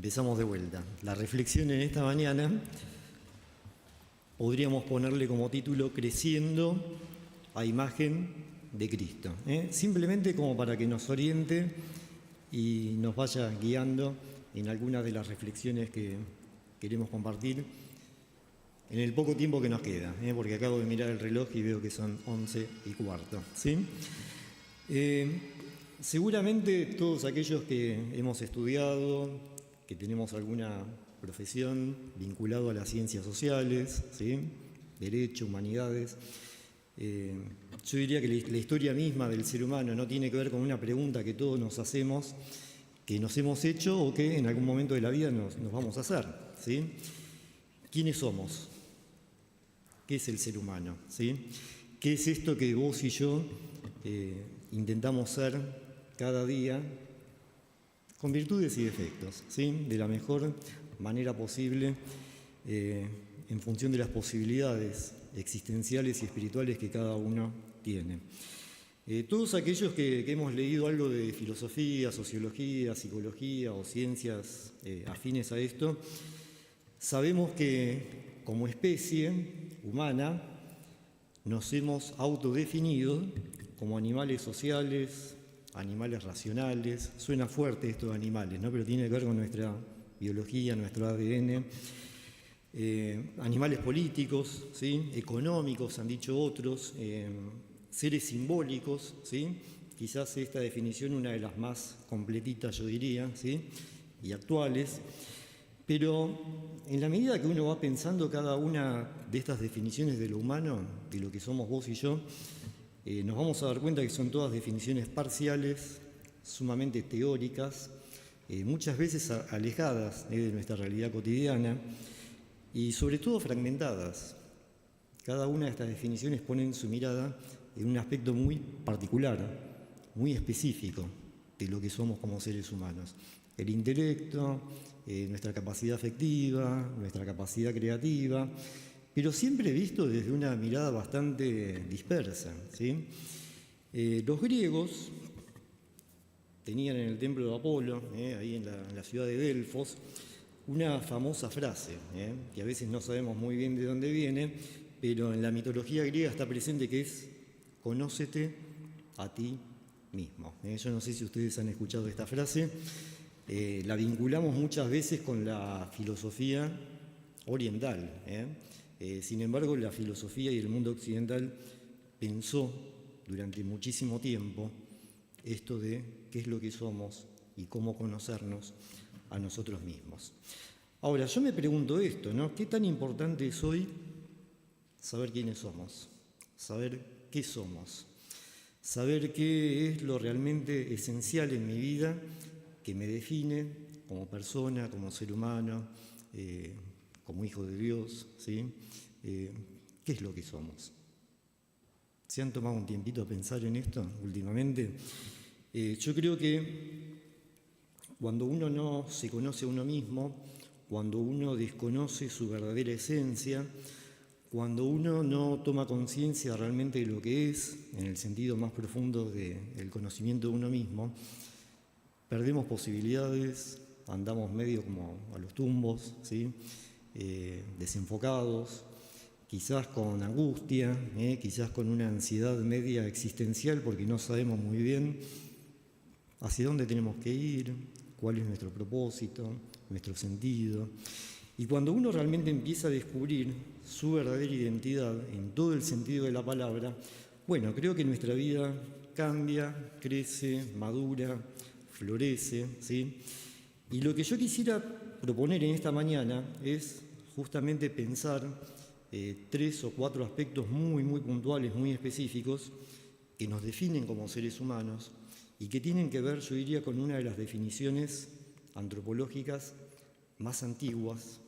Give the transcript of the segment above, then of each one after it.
Empezamos de vuelta. La reflexión en esta mañana podríamos ponerle como título Creciendo a imagen de Cristo. Simplemente como para que nos oriente y nos vaya guiando en algunas de las reflexiones que queremos compartir en el poco tiempo que nos queda, porque acabo de mirar el reloj y veo que son 11:15. ¿Sí? Seguramente todos aquellos que hemos estudiado, que tenemos alguna profesión vinculada a las ciencias sociales, ¿sí? Derecho, humanidades, yo diría que la historia misma del ser humano no tiene que ver con una pregunta que todos nos hacemos, que nos hemos hecho o que en algún momento de la vida nos vamos a hacer, ¿sí? ¿Quiénes somos? ¿Qué es el ser humano? ¿Sí? ¿Qué es esto que vos y yo intentamos ser cada día con virtudes y defectos, ¿sí? De la mejor manera posible en función de las posibilidades existenciales y espirituales que cada uno tiene? Todos aquellos que hemos leído algo de filosofía, sociología, psicología o ciencias afines a esto, sabemos que como especie humana nos hemos autodefinido como animales sociales, animales racionales. Suena fuerte esto de animales, ¿no? Pero tiene que ver con nuestra biología, nuestro ADN. Animales políticos, ¿sí? Económicos, han dicho otros, seres simbólicos, ¿sí? Quizás esta definición una de las más completitas, yo diría, ¿sí? Y actuales. Pero en la medida que uno va pensando cada una de estas definiciones de lo humano, de lo que somos vos y yo, nos vamos a dar cuenta que son todas definiciones parciales, sumamente teóricas, muchas veces alejadas de nuestra realidad cotidiana y sobre todo fragmentadas. Cada una de estas definiciones pone su mirada en un aspecto muy particular, muy específico de lo que somos como seres humanos. El intelecto, nuestra capacidad afectiva, nuestra capacidad creativa, pero siempre visto desde una mirada bastante dispersa, ¿sí? Los griegos tenían en el templo de Apolo, ahí en la ciudad de Delfos, una famosa frase, que a veces no sabemos muy bien de dónde viene, pero en la mitología griega está presente, que es «Conócete a ti mismo». Yo no sé si ustedes han escuchado esta frase. La vinculamos muchas veces con la filosofía oriental. Sin embargo, la filosofía y el mundo occidental pensó durante muchísimo tiempo esto de qué es lo que somos y cómo conocernos a nosotros mismos. Ahora, yo me pregunto esto, ¿no? ¿Qué tan importante es hoy saber quiénes somos? Saber qué somos. Saber qué es lo realmente esencial en mi vida que me define como persona, como ser humano, como hijo de Dios, ¿sí? ¿Qué es lo que somos? ¿Se han tomado un tiempito a pensar en esto últimamente? Yo creo que cuando uno no se conoce a uno mismo, cuando uno desconoce su verdadera esencia, cuando uno no toma conciencia realmente de lo que es, en el sentido más profundo del conocimiento de uno mismo, perdemos posibilidades, andamos medio como a los tumbos, ¿sí? Desenfocados, quizás con angustia, quizás con una ansiedad media existencial porque no sabemos muy bien hacia dónde tenemos que ir, cuál es nuestro propósito, nuestro sentido. Y cuando uno realmente empieza a descubrir su verdadera identidad en todo el sentido de la palabra, bueno, creo que nuestra vida cambia, crece, madura, florece, ¿sí? Y lo que yo quisiera proponer en esta mañana es justamente pensar 3 o 4 aspectos muy puntuales, muy específicos, que nos definen como seres humanos y que tienen que ver, yo diría, con una de las definiciones antropológicas más antiguas,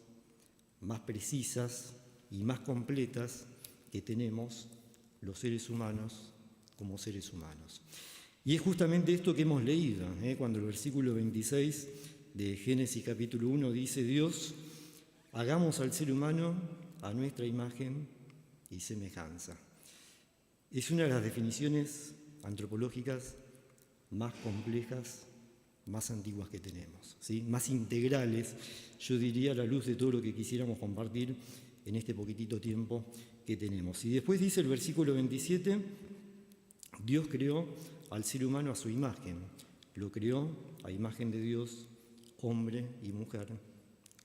más precisas y más completas que tenemos los seres humanos como seres humanos. Y es justamente esto que hemos leído, cuando el versículo 26 de Génesis capítulo 1 dice: Dios, hagamos al ser humano a nuestra imagen y semejanza. Es una de las definiciones antropológicas más complejas más antiguas que tenemos, ¿sí? Más integrales, yo diría, a la luz de todo lo que quisiéramos compartir en este poquitito tiempo que tenemos. Y después dice el versículo 27, Dios creó al ser humano a su imagen, lo creó a imagen de Dios, hombre y mujer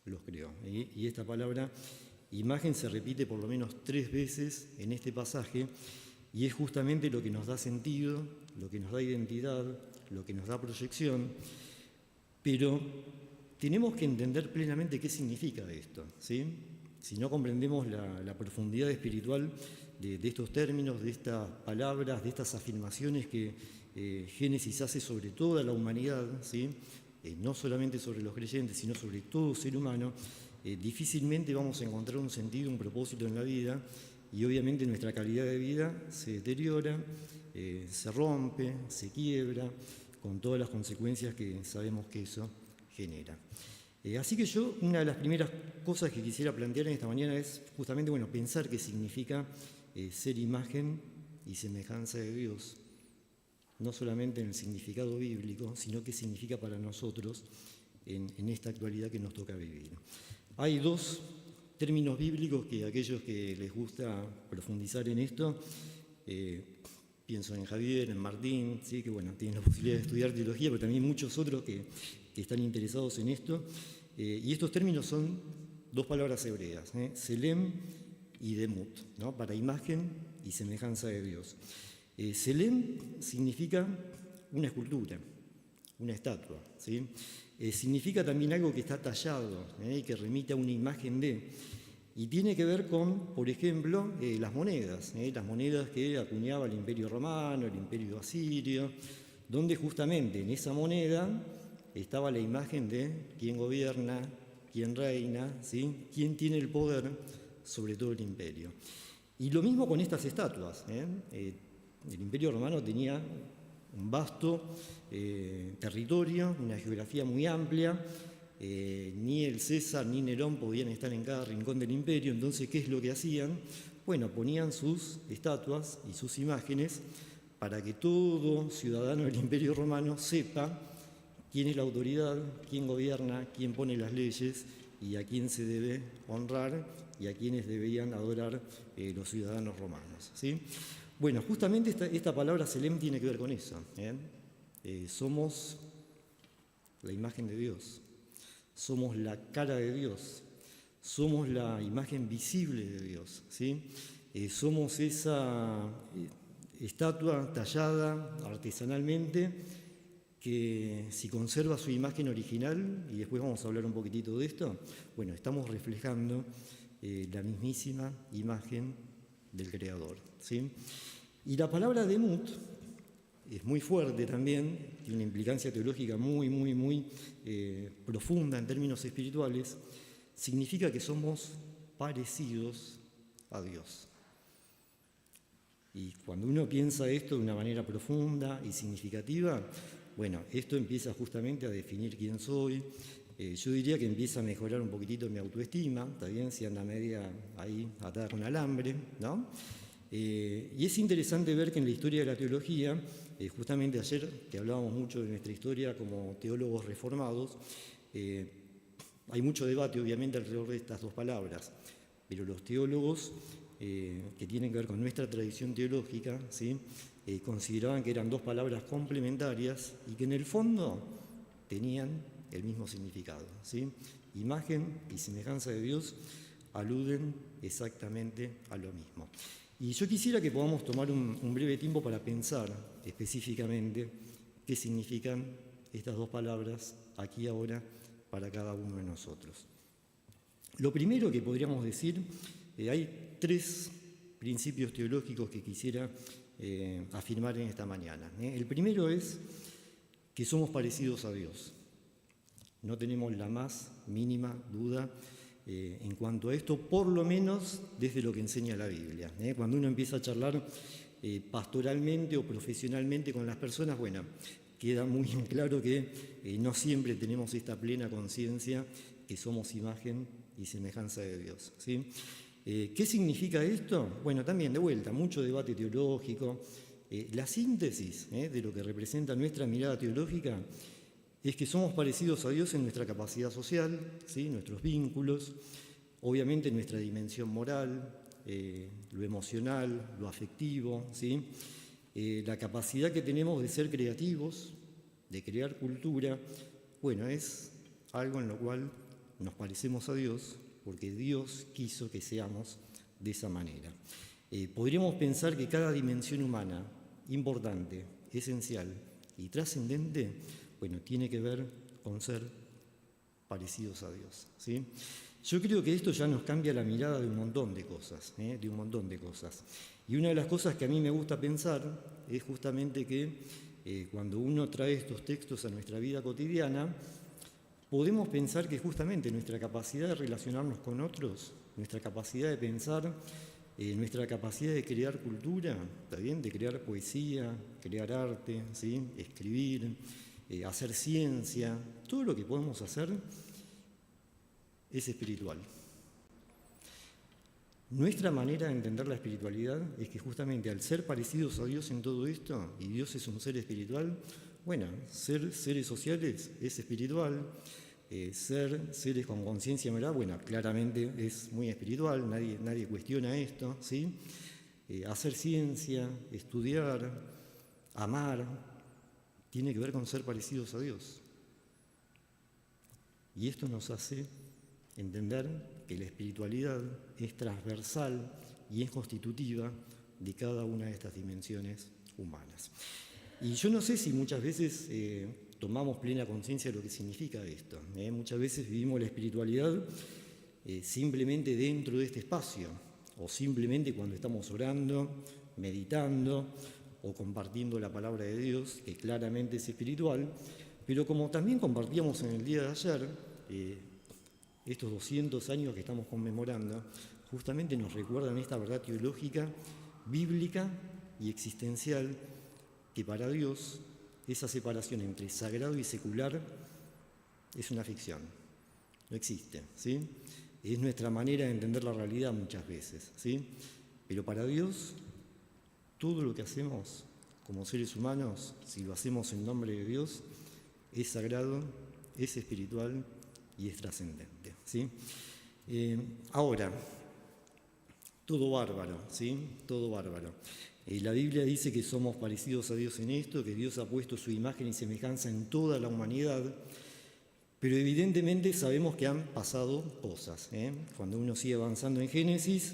los creó. Y esta palabra imagen se repite por lo menos 3 veces en este pasaje y es justamente lo que nos da sentido, lo que nos da identidad, lo que nos da proyección, pero tenemos que entender plenamente qué significa esto, ¿sí? Si no comprendemos la profundidad espiritual de estos términos, de estas palabras, de estas afirmaciones que Génesis hace sobre toda la humanidad, ¿sí? No solamente sobre los creyentes, sino sobre todo ser humano, difícilmente vamos a encontrar un sentido, un propósito en la vida, y obviamente nuestra calidad de vida se deteriora, se rompe, se quiebra, con todas las consecuencias que sabemos que eso genera. Así que yo, una de las primeras cosas que quisiera plantear en esta mañana es justamente, pensar qué significa ser imagen y semejanza de Dios, no solamente en el significado bíblico, sino qué significa para nosotros en esta actualidad que nos toca vivir. Hay 2 términos bíblicos que aquellos que les gusta profundizar en esto, pienso en Javier, en Martín, ¿sí? Que tienen la posibilidad de estudiar teología, pero también muchos otros que están interesados en esto. Y estos términos son 2 palabras hebreas, Selem y Demut, ¿no? Para imagen y semejanza de Dios. Selem significa una escultura, una estatua, ¿sí? Significa también algo que está tallado, y que remite a una imagen de, y tiene que ver con, por ejemplo, las monedas que acuñaba el Imperio Romano, el Imperio Asirio, donde justamente en esa moneda estaba la imagen de quién gobierna, quién reina, ¿sí? Quién tiene el poder sobre todo el imperio. Y lo mismo con estas estatuas. El Imperio Romano tenía un vasto territorio, una geografía muy amplia, ni el César ni Nerón podían estar en cada rincón del imperio, entonces, ¿qué es lo que hacían? Ponían sus estatuas y sus imágenes para que todo ciudadano del Imperio Romano sepa quién es la autoridad, quién gobierna, quién pone las leyes y a quién se debe honrar y a quienes debían adorar los ciudadanos romanos, ¿sí? Justamente esta palabra Selem tiene que ver con eso. Somos la imagen de Dios, somos la cara de Dios, somos la imagen visible de Dios, ¿sí? Somos esa estatua tallada artesanalmente que si conserva su imagen original, y después vamos a hablar un poquitito de esto, estamos reflejando la mismísima imagen del Creador, ¿sí? Y la palabra Demut es muy fuerte también, tiene una implicancia teológica muy profunda en términos espirituales, significa que somos parecidos a Dios. Y cuando uno piensa esto de una manera profunda y significativa, esto empieza justamente a definir quién soy. Yo diría que empieza a mejorar un poquitito mi autoestima, está bien, si anda media ahí atada con alambre, ¿no? Y es interesante ver que en la historia de la teología, justamente ayer que hablábamos mucho de nuestra historia como teólogos reformados, hay mucho debate obviamente alrededor de estas 2 palabras, pero los teólogos que tienen que ver con nuestra tradición teológica, ¿sí? Consideraban que eran 2 palabras complementarias y que en el fondo tenían el mismo significado, ¿sí? Imagen y semejanza de Dios aluden exactamente a lo mismo. Y yo quisiera que podamos tomar un breve tiempo para pensar específicamente qué significan estas 2 palabras aquí ahora para cada uno de nosotros. Lo primero que podríamos decir, hay 3 principios teológicos que quisiera afirmar en esta mañana. El primero es que somos parecidos a Dios. No tenemos la más mínima duda en cuanto a esto, por lo menos desde lo que enseña la Biblia. Cuando uno empieza a charlar pastoralmente o profesionalmente con las personas, queda muy en claro que no siempre tenemos esta plena conciencia que somos imagen y semejanza de Dios, ¿sí? ¿Qué significa esto? También de vuelta, mucho debate teológico. La síntesis de lo que representa nuestra mirada teológica es que somos parecidos a Dios en nuestra capacidad social, ¿sí? Nuestros vínculos, obviamente nuestra dimensión moral, lo emocional, lo afectivo, ¿sí? La capacidad que tenemos de ser creativos, de crear cultura, bueno, es algo en lo cual nos parecemos a Dios porque Dios quiso que seamos de esa manera. Podríamos pensar que cada dimensión humana, importante, esencial y trascendente, bueno, tiene que ver con ser parecidos a Dios, ¿sí? Yo creo que esto ya nos cambia la mirada de un montón de cosas, de un montón de cosas. Y una de las cosas que a mí me gusta pensar es justamente que cuando uno trae estos textos a nuestra vida cotidiana, podemos pensar que justamente nuestra capacidad de relacionarnos con otros, nuestra capacidad de pensar, nuestra capacidad de crear cultura, ¿está bien? De crear poesía, crear arte, ¿sí? Escribir, hacer ciencia, todo lo que podemos hacer es espiritual. Nuestra manera de entender la espiritualidad es que justamente al ser parecidos a Dios en todo esto, y Dios es un ser espiritual, bueno, ser seres sociales es espiritual, ser seres con conciencia moral, bueno, claramente es muy espiritual, nadie cuestiona esto, ¿sí? Hacer ciencia, estudiar, amar, tiene que ver con ser parecidos a Dios. Y esto nos hace entender que la espiritualidad es transversal y es constitutiva de cada una de estas dimensiones humanas. Y yo no sé si muchas veces tomamos plena conciencia de lo que significa esto. Muchas veces vivimos la espiritualidad simplemente dentro de este espacio, o simplemente cuando estamos orando, meditando o compartiendo la palabra de Dios, que claramente es espiritual, pero como también compartíamos en el día de ayer, estos 200 años que estamos conmemorando, justamente nos recuerdan esta verdad teológica, bíblica y existencial, que para Dios esa separación entre sagrado y secular es una ficción, no existe, ¿sí? Es nuestra manera de entender la realidad muchas veces, ¿sí? Pero para Dios, todo lo que hacemos como seres humanos, si lo hacemos en nombre de Dios, es sagrado, es espiritual y es trascendente, ¿sí? Ahora, todo bárbaro, ¿sí? Todo bárbaro. La Biblia dice que somos parecidos a Dios en esto, que Dios ha puesto su imagen y semejanza en toda la humanidad, pero evidentemente sabemos que han pasado cosas. Cuando uno sigue avanzando en Génesis,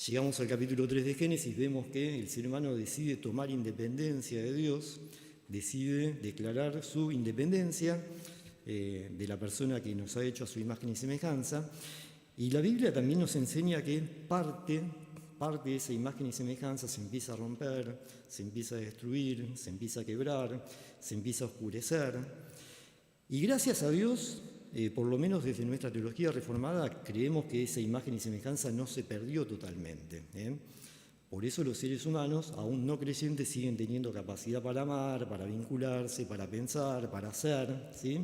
llegamos al capítulo 3 de Génesis, vemos que el ser humano decide tomar independencia de Dios, decide declarar su independencia de la persona que nos ha hecho a su imagen y semejanza, y la Biblia también nos enseña que parte de esa imagen y semejanza se empieza a romper, se empieza a destruir, se empieza a quebrar, se empieza a oscurecer. Y gracias a Dios, por lo menos desde nuestra teología reformada, creemos que esa imagen y semejanza no se perdió totalmente. Por eso los seres humanos, aún no creyentes, siguen teniendo capacidad para amar, para vincularse, para pensar, para hacer, ¿sí?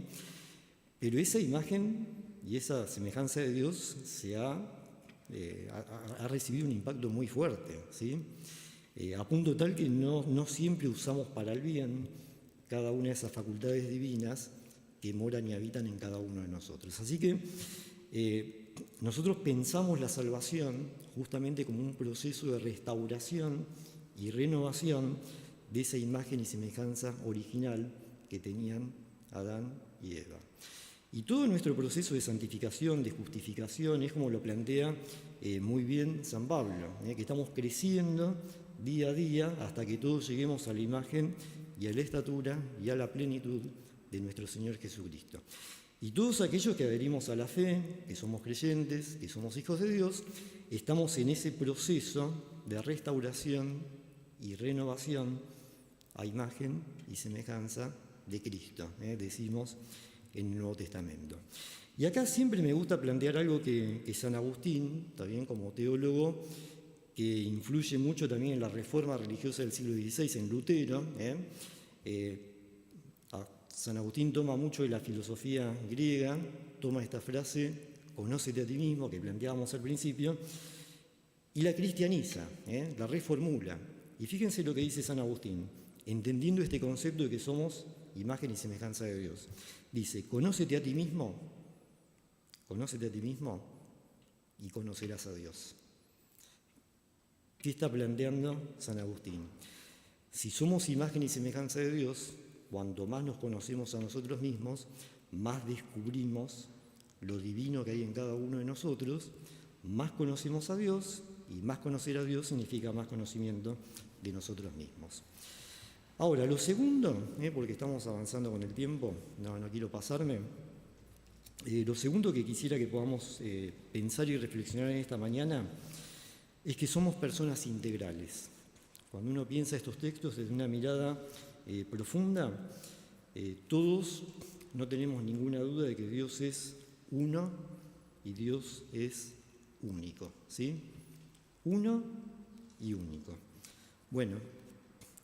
Pero esa imagen y esa semejanza de Dios ha recibido un impacto muy fuerte, ¿sí? A punto tal que no siempre usamos para el bien cada una de esas facultades divinas que moran y habitan en cada uno de nosotros. Así que nosotros pensamos la salvación justamente como un proceso de restauración y renovación de esa imagen y semejanza original que tenían Adán y Eva. Y todo nuestro proceso de santificación, de justificación, es como lo plantea muy bien San Pablo, que estamos creciendo día a día hasta que todos lleguemos a la imagen y a la estatura y a la plenitud de nuestro Señor Jesucristo. Y todos aquellos que adherimos a la fe, que somos creyentes, que somos hijos de Dios, estamos en ese proceso de restauración y renovación a imagen y semejanza de Cristo, decimos en el Nuevo Testamento. Y acá siempre me gusta plantear algo que San Agustín, también como teólogo, que influye mucho también en la reforma religiosa del siglo XVI, en Lutero. San Agustín toma mucho de la filosofía griega, toma esta frase, conócete a ti mismo, que planteábamos al principio, y la cristianiza, la reformula. Y fíjense lo que dice San Agustín, entendiendo este concepto de que somos imagen y semejanza de Dios. Dice, conócete a ti mismo y conocerás a Dios. ¿Qué está planteando San Agustín? Si somos imagen y semejanza de Dios, cuanto más nos conocemos a nosotros mismos, más descubrimos lo divino que hay en cada uno de nosotros, más conocemos a Dios, y más conocer a Dios significa más conocimiento de nosotros mismos. Ahora, lo segundo, porque estamos avanzando con el tiempo, no quiero pasarme, lo segundo que quisiera que podamos pensar y reflexionar en esta mañana es que somos personas integrales. Cuando uno piensa estos textos desde una mirada profunda, todos no tenemos ninguna duda de que Dios es uno y Dios es único, ¿sí? Uno y único. Bueno,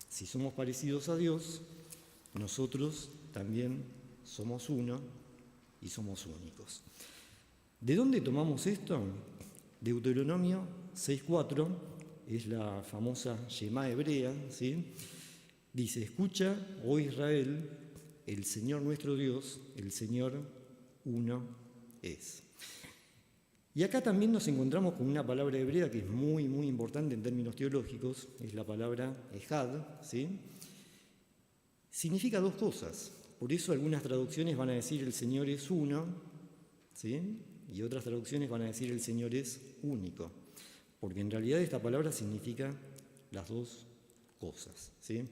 si somos parecidos a Dios, nosotros también somos uno y somos únicos. ¿De dónde tomamos esto? Deuteronomio 6:4 es la famosa Shemá hebrea, ¿sí? Dice, escucha, oh Israel, el Señor nuestro Dios, el Señor uno es. Y acá también nos encontramos con una palabra hebrea que es muy, muy importante en términos teológicos, es la palabra ejad, ¿sí? Significa dos cosas, por eso algunas traducciones van a decir el Señor es uno, ¿sí? Y otras traducciones van a decir el Señor es único, porque en realidad esta palabra significa las dos cosas, ¿sí?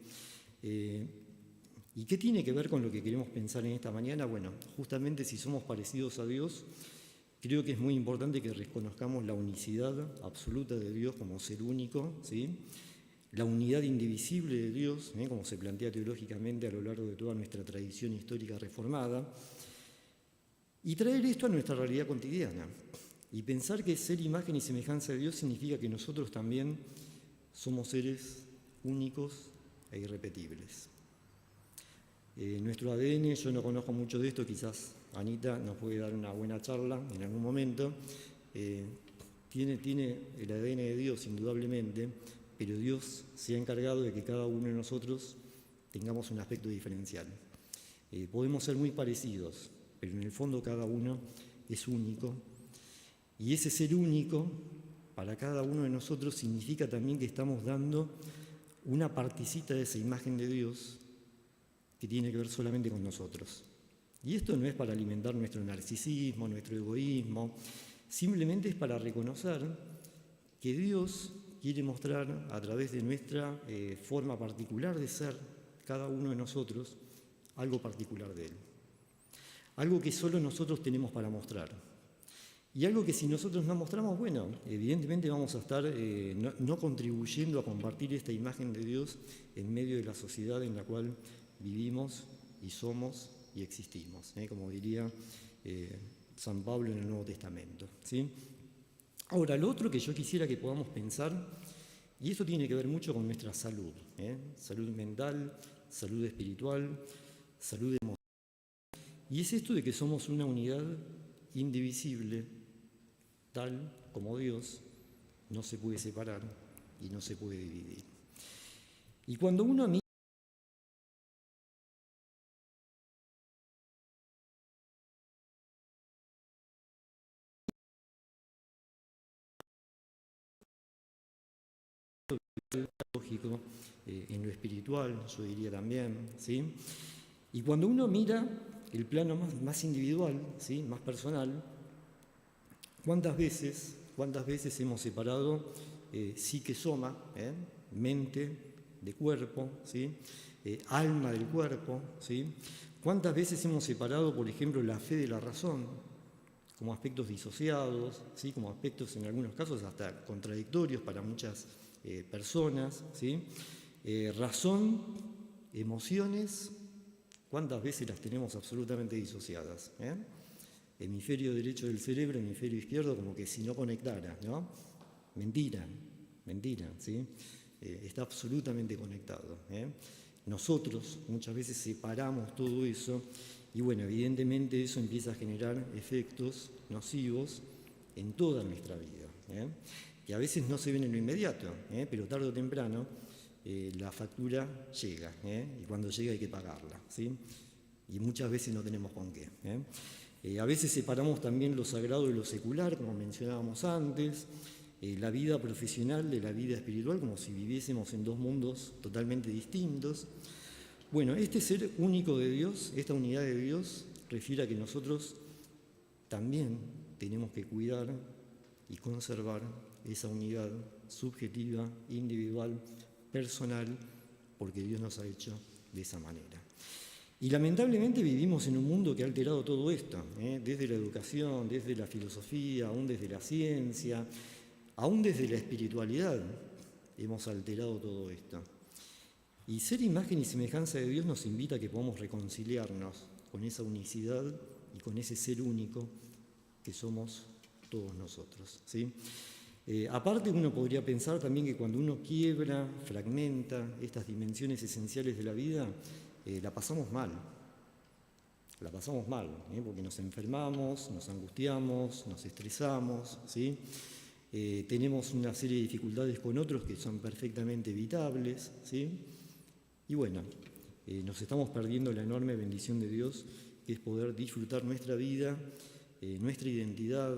¿Y qué tiene que ver con lo que queremos pensar en esta mañana? Bueno, justamente si somos parecidos a Dios, creo que es muy importante que reconozcamos la unicidad absoluta de Dios como ser único, ¿sí? La unidad indivisible de Dios, como se plantea teológicamente a lo largo de toda nuestra tradición histórica reformada, y traer esto a nuestra realidad cotidiana. Y pensar que ser imagen y semejanza de Dios significa que nosotros también somos seres únicos e irrepetibles. Nuestro ADN, yo no conozco mucho de esto, quizás Anita nos puede dar una buena charla en algún momento, tiene el ADN de Dios indudablemente, pero Dios se ha encargado de que cada uno de nosotros tengamos un aspecto diferencial. Podemos ser muy parecidos, pero en el fondo cada uno es único, y ese ser único para cada uno de nosotros significa también que estamos dando una partecita de esa imagen de Dios que tiene que ver solamente con nosotros. Y esto no es para alimentar nuestro narcisismo, nuestro egoísmo, simplemente es para reconocer que Dios quiere mostrar a través de nuestra forma particular de ser, cada uno de nosotros, algo particular de Él. Algo que solo nosotros tenemos para mostrar. Y algo que si nosotros no mostramos, bueno, evidentemente vamos a estar no contribuyendo a compartir esta imagen de Dios en medio de la sociedad en la cual vivimos y somos y existimos, como diría San Pablo en el Nuevo Testamento, ¿sí? Ahora, lo otro que yo quisiera que podamos pensar, y esto tiene que ver mucho con nuestra salud, salud mental, salud espiritual, salud emocional, y es esto de que somos una unidad indivisible, tal como Dios no se puede separar y no se puede dividir. Y cuando uno mira lógico, en lo espiritual, yo diría también, ¿sí? Y cuando uno mira el plano más individual, ¿sí? Más personal, ¿cuántas veces hemos separado psique soma, mente de cuerpo, ¿sí? Alma del cuerpo, ¿sí? ¿Cuántas veces hemos separado, por ejemplo, la fe de la razón, como aspectos disociados, ¿sí? Como aspectos en algunos casos hasta contradictorios para muchas personas, ¿sí? Razón, emociones, ¿cuántas veces las tenemos absolutamente disociadas? Hemisferio derecho del cerebro, hemisferio izquierdo, como que si no conectara, ¿no? Mentira, ¿sí? Está absolutamente conectado. Nosotros muchas veces separamos todo eso y bueno, evidentemente eso empieza a generar efectos nocivos en toda nuestra vida, que a veces no se ven en lo inmediato, pero tarde o temprano la factura llega, y cuando llega hay que pagarla, ¿sí? Y muchas veces no tenemos con qué. A veces separamos también lo sagrado de lo secular, como mencionábamos antes, la vida profesional de la vida espiritual, como si viviésemos en dos mundos totalmente distintos. Bueno, este ser único de Dios, esta unidad de Dios, refiere a que nosotros también tenemos que cuidar y conservar esa unidad subjetiva, individual, personal, porque Dios nos ha hecho de esa manera. Y lamentablemente vivimos en un mundo que ha alterado todo esto, desde la educación, desde la filosofía, aún desde la ciencia, aún desde la espiritualidad hemos alterado todo esto. Y ser imagen y semejanza de Dios nos invita a que podamos reconciliarnos con esa unicidad y con ese ser único que somos todos nosotros, ¿sí? Aparte, uno podría pensar también que cuando uno quiebra, fragmenta estas dimensiones esenciales de la vida, la pasamos mal, porque nos enfermamos, nos angustiamos, nos estresamos, ¿sí? Tenemos una serie de dificultades con otros que son perfectamente evitables, ¿sí? Y bueno, nos estamos perdiendo la enorme bendición de Dios, que es poder disfrutar nuestra vida, nuestra identidad,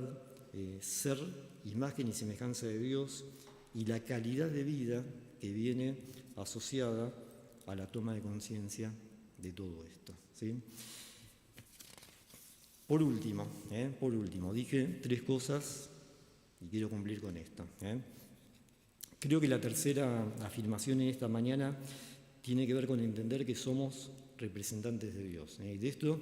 ser imagen y semejanza de Dios y la calidad de vida que viene asociada a la toma de conciencia de todo esto, ¿sí? Por último, dije 3 cosas y quiero cumplir con esto. Creo que la tercera afirmación en esta mañana tiene que ver con entender que somos representantes de Dios. Y de esto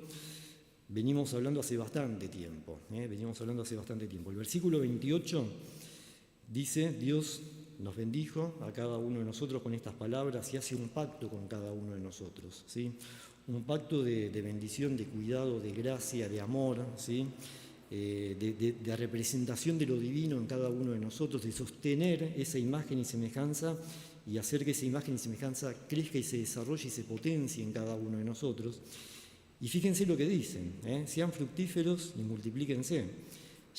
venimos hablando hace bastante tiempo. El versículo 28 dice: Dios nos bendijo a cada uno de nosotros con estas palabras y hace un pacto con cada uno de nosotros, ¿sí? Un pacto de bendición, de cuidado, de gracia, de amor, ¿sí? De representación de lo divino en cada uno de nosotros, de sostener esa imagen y semejanza y hacer que esa imagen y semejanza crezca y se desarrolle y se potencie en cada uno de nosotros. Y fíjense lo que dicen, sean fructíferos y multiplíquense,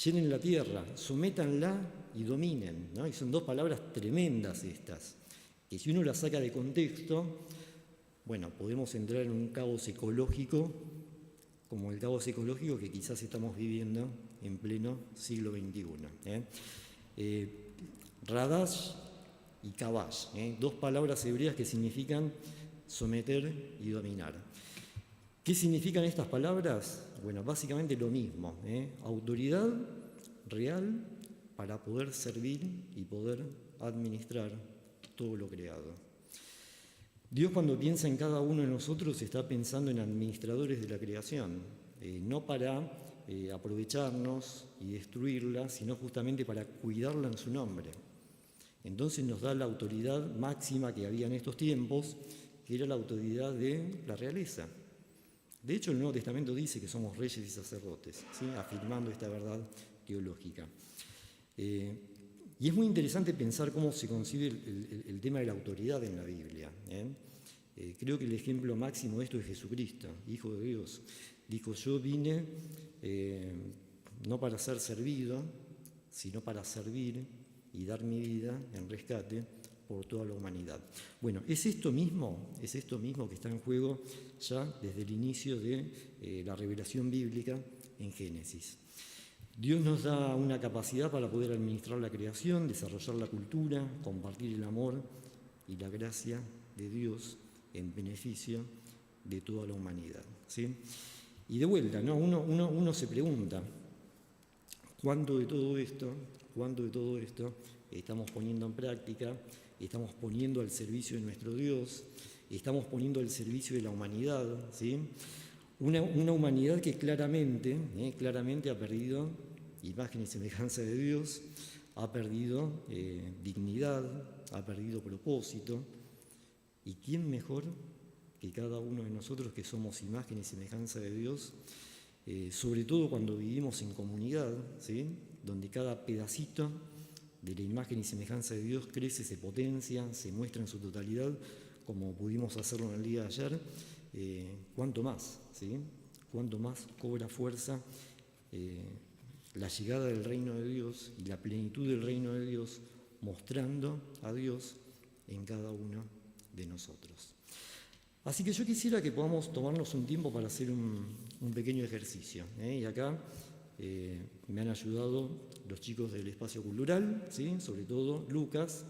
llenen la tierra, sométanla y dominen, ¿no? Y son 2 palabras tremendas estas, que si uno las saca de contexto, bueno, podemos entrar en un caos ecológico, como el caos ecológico que quizás estamos viviendo en pleno siglo XXI. Radash y Kabash, 2 palabras hebreas que significan someter y dominar. ¿Qué significan estas palabras? Bueno, básicamente lo mismo, autoridad real para poder servir y poder administrar todo lo creado. Dios, cuando piensa en cada uno de nosotros, está pensando en administradores de la creación, no para aprovecharnos y destruirla, sino justamente para cuidarla en su nombre. Entonces nos da la autoridad máxima que había en estos tiempos, que era la autoridad de la realeza. De hecho, el Nuevo Testamento dice que somos reyes y sacerdotes, ¿sí? Afirmando esta verdad teológica. Y es muy interesante pensar cómo se concibe el tema de la autoridad en la Biblia. Creo que el ejemplo máximo de esto es Jesucristo, Hijo de Dios. Dijo: yo vine no para ser servido, sino para servir y dar mi vida en rescate por toda la humanidad. Bueno, es esto mismo que está en juego ya desde el inicio de la revelación bíblica en Génesis. Dios nos da una capacidad para poder administrar la creación, desarrollar la cultura, compartir el amor y la gracia de Dios en beneficio de toda la humanidad, ¿sí? Y de vuelta, ¿no? Uno se pregunta, ¿cuánto de todo esto estamos poniendo en práctica? Estamos poniendo al servicio de nuestro Dios, estamos poniendo al servicio de la humanidad, ¿sí? Una humanidad que claramente ha perdido imagen y semejanza de Dios, ha perdido dignidad, ha perdido propósito. ¿Y quién mejor que cada uno de nosotros que somos imagen y semejanza de Dios? Sobre todo cuando vivimos en comunidad, ¿sí? Donde cada pedacito de la imagen y semejanza de Dios crece, se potencia, se muestra en su totalidad, como pudimos hacerlo en el día de ayer, cuánto más, ¿sí? Cuánto más cobra fuerza la llegada del reino de Dios y la plenitud del reino de Dios, mostrando a Dios en cada uno de nosotros. Así que yo quisiera que podamos tomarnos un tiempo para hacer un pequeño ejercicio. Y acá me han ayudado los chicos del espacio cultural, ¿sí? Sobre todo Lucas,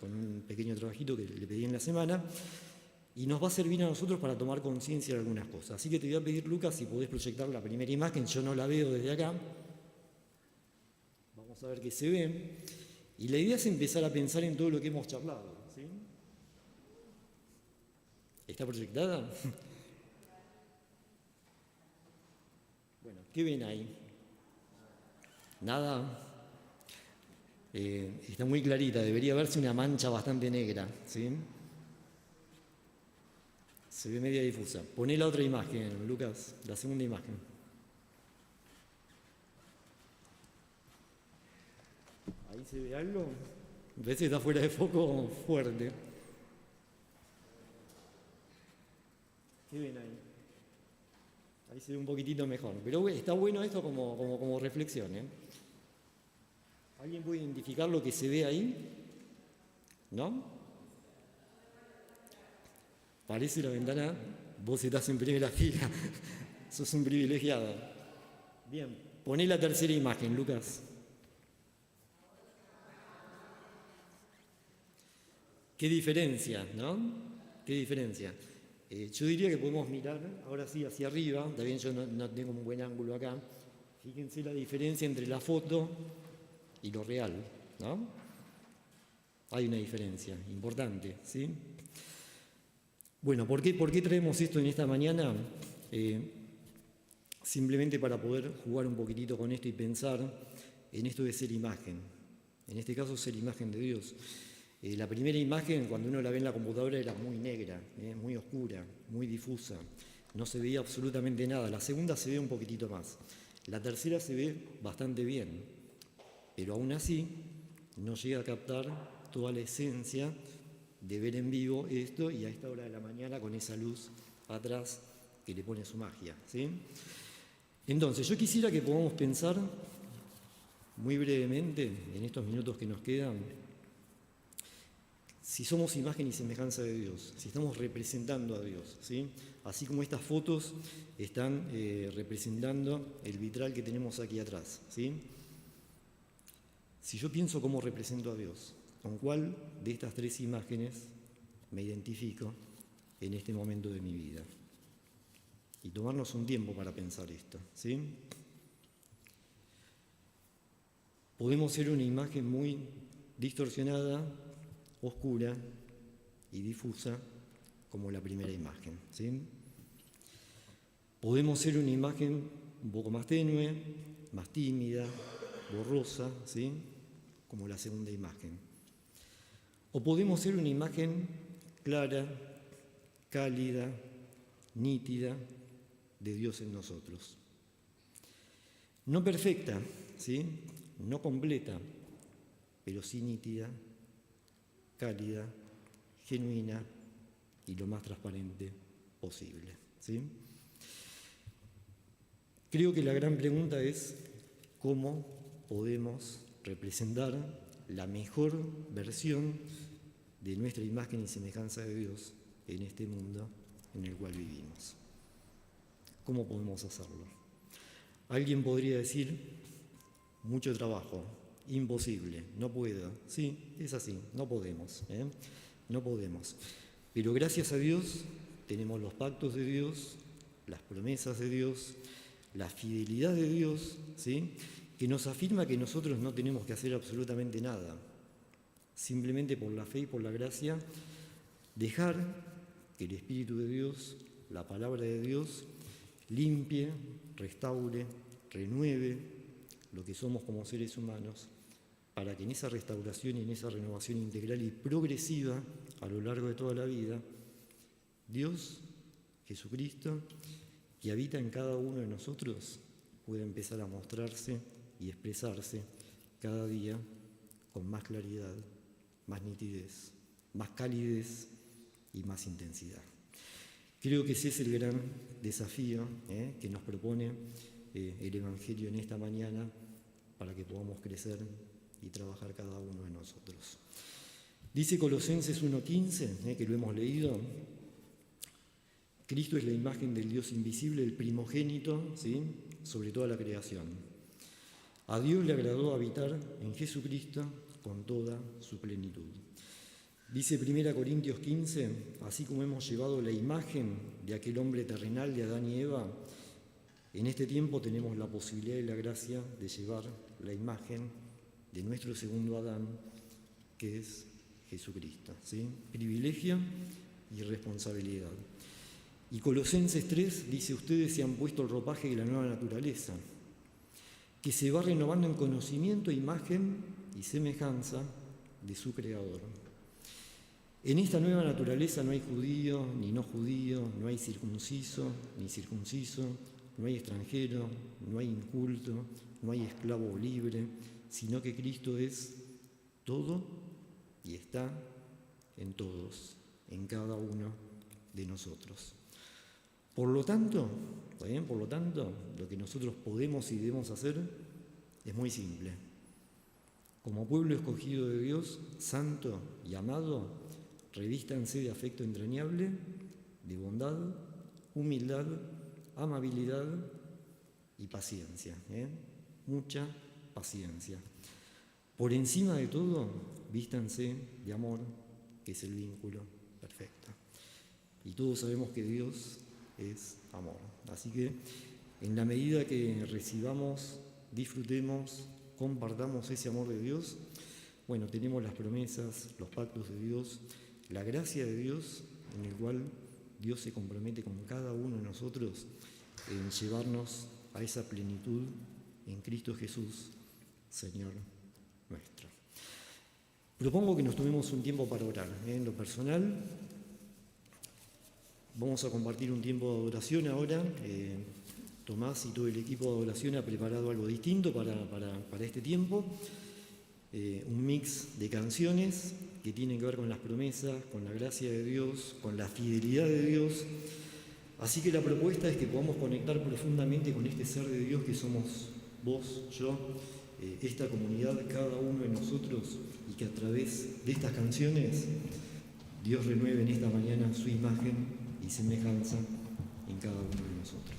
con un pequeño trabajito que le pedí en la semana, y nos va a servir a nosotros para tomar conciencia de algunas cosas. Así que te voy a pedir, Lucas, si podés proyectar la primera imagen, yo no la veo desde acá. Vamos a ver qué se ve. Y la idea es empezar a pensar en todo lo que hemos charlado, ¿sí? ¿Está proyectada? Bueno, ¿qué ven ahí? Nada. Está muy clarita, debería verse una mancha bastante negra, ¿sí? Se ve media difusa. Poné la otra imagen, Lucas, la segunda imagen. ¿Ahí se ve algo? A veces está fuera de foco fuerte. ¿Qué ven ahí? Ahí se ve un poquitito mejor. Pero está bueno esto como reflexión, ¿eh? ¿Alguien puede identificar lo que se ve ahí? ¿No? Parece la ventana, vos estás en primera fila, sos un privilegiado. Bien, poné la tercera imagen, Lucas. ¿Qué diferencia, no? ¿Qué diferencia? Yo diría que podemos mirar, ahora sí, hacia arriba, también yo no tengo un buen ángulo acá. Fíjense la diferencia entre la foto y lo real, ¿no? Hay una diferencia importante, ¿sí? Bueno, ¿por qué traemos esto en esta mañana? Simplemente para poder jugar un poquitito con esto y pensar en esto de ser imagen. En este caso, ser imagen de Dios. La primera imagen, cuando uno la ve en la computadora, era muy negra, muy oscura, muy difusa. No se veía absolutamente nada. La segunda se ve un poquitito más. La tercera se ve bastante bien. Pero aún así, no llega a captar toda la esencia de ver en vivo esto y a esta hora de la mañana con esa luz atrás que le pone su magia, ¿sí? Entonces, yo quisiera que podamos pensar muy brevemente, en estos minutos que nos quedan, si somos imagen y semejanza de Dios, si estamos representando a Dios, ¿sí? Así como estas fotos están representando el vitral que tenemos aquí atrás, ¿sí? Si yo pienso cómo represento a Dios, ¿con cuál de estas tres imágenes me identifico en este momento de mi vida? Y tomarnos un tiempo para pensar esto, ¿sí? Podemos ser una imagen muy distorsionada, oscura y difusa, como la primera imagen, ¿sí? Podemos ser una imagen un poco más tenue, más tímida, borrosa, ¿sí? Como la segunda imagen. O podemos ser una imagen clara, cálida, nítida de Dios en nosotros. No perfecta, ¿sí? No completa, pero sí nítida, cálida, genuina y lo más transparente posible, ¿sí? Creo que la gran pregunta es cómo podemos representar la mejor versión de nuestra imagen y semejanza de Dios en este mundo en el cual vivimos. ¿Cómo podemos hacerlo? Alguien podría decir, mucho trabajo, imposible, no puedo. Sí, es así, no podemos, no podemos. Pero gracias a Dios tenemos los pactos de Dios, las promesas de Dios, la fidelidad de Dios, ¿sí? Que nos afirma que nosotros no tenemos que hacer absolutamente nada. Simplemente por la fe y por la gracia, dejar que el Espíritu de Dios, la palabra de Dios, limpie, restaure, renueve lo que somos como seres humanos, para que en esa restauración y en esa renovación integral y progresiva a lo largo de toda la vida, Dios, Jesucristo, que habita en cada uno de nosotros, pueda empezar a mostrarse y expresarse cada día con más claridad, más nitidez, más calidez y más intensidad. Creo que ese es el gran desafío que nos propone el Evangelio en esta mañana para que podamos crecer y trabajar cada uno de nosotros. Dice Colosenses 1:15, que lo hemos leído, Cristo es la imagen del Dios invisible, el primogénito, ¿sí?, sobre toda la creación. A Dios le agradó habitar en Jesucristo con toda su plenitud. Dice 1 Corintios 15, así como hemos llevado la imagen de aquel hombre terrenal de Adán y Eva, en este tiempo tenemos la posibilidad y la gracia de llevar la imagen de nuestro segundo Adán, que es Jesucristo, ¿sí? Privilegio y responsabilidad. Y Colosenses 3 dice, ustedes se han puesto el ropaje de la nueva naturaleza, que se va renovando en conocimiento, imagen y semejanza de su Creador. En esta nueva naturaleza no hay judío ni no judío, no hay circunciso ni circunciso, no hay extranjero, no hay inculto, no hay esclavo o libre, sino que Cristo es todo y está en todos, en cada uno de nosotros. Por lo tanto, lo que nosotros podemos y debemos hacer es muy simple. Como pueblo escogido de Dios, santo y amado, revístanse de afecto entrañable, de bondad, humildad, amabilidad y paciencia. Mucha paciencia. Por encima de todo, vístanse de amor, que es el vínculo perfecto. Y todos sabemos que Dios es amor. Así que, en la medida que recibamos, disfrutemos, compartamos ese amor de Dios, bueno, tenemos las promesas, los pactos de Dios, la gracia de Dios, en el cual Dios se compromete con cada uno de nosotros en llevarnos a esa plenitud en Cristo Jesús, Señor nuestro. Propongo que nos tomemos un tiempo para orar. En lo personal, vamos a compartir un tiempo de adoración ahora. Tomás y todo el equipo de adoración ha preparado algo distinto para este tiempo. Un mix de canciones que tienen que ver con las promesas, con la gracia de Dios, con la fidelidad de Dios. Así que la propuesta es que podamos conectar profundamente con este ser de Dios que somos vos, yo, esta comunidad, cada uno de nosotros, y que a través de estas canciones Dios renueve en esta mañana su imagen y semejanza en cada uno de nosotros.